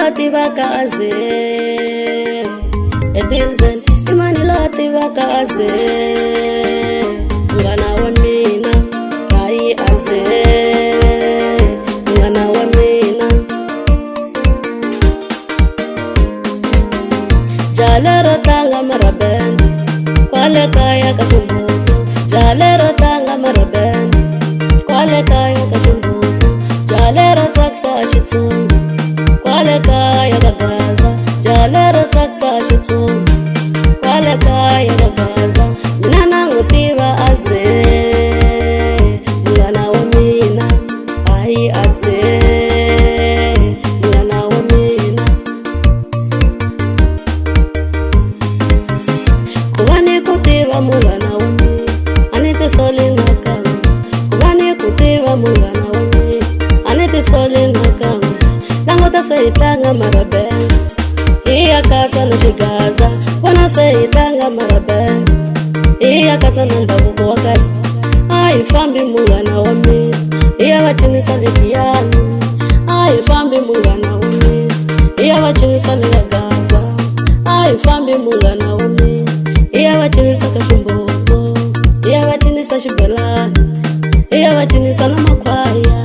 loti vakaze AzzyEdison imani loti vakaze munghana wa mina hayi aze munghana wa mina jalero tanga marabend kwale kaya ka ximbutsu jalero tanga marabend kwale kaya ka ximbutsu jalero tsakisa xitsungu kwale kaya ka gaza jalero tsakisa xitsungu kwale kaya ka gaza mina nangu tiva aze munghana wa mina hayi aze munghana wa mina kuva ni ku tiva munghana wa mina a ni tisoli nakambe kuva ni ku tiva munghana wa mina a ni tisoli nakambe languta se hi tlanga marabende hi ya katsa na xigaza vona se hi tlanga marabende hi ya katsa na ndhavuko wa ka hina a hi fambi munghana wa mina hi ya va cinisa le piyano a hi fambi munghana wa mina hi ya va cinisa le ka gaza a hi fambi munghana wa mina hi ya va cinisa ka ximbutsu hi ya va cinisa xibelani hi ya va cinisa na makhwaya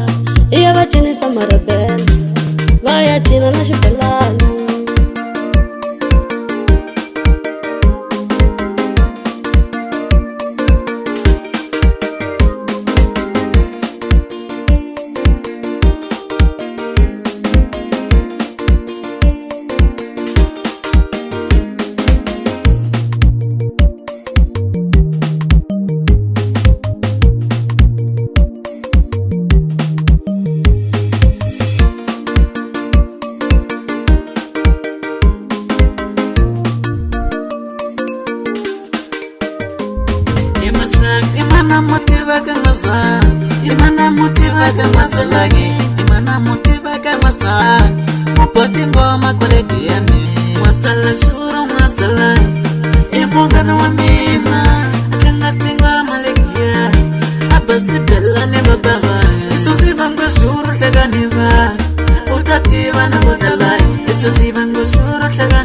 hi ya va cinisa marabende va ya cina na xibelani Imana motiva N'wa-zala1 imana motiva N'wa-zala1 imana motiva N'wa-zala1 mupoti ngoma kolegi yami wasala shuru N'wa-zala1 munghana wa mina kanga tingwa malekia abasi bella ne baba iso sibango shuru hlagani ba utativa na bodala iso sibango shuru hlagani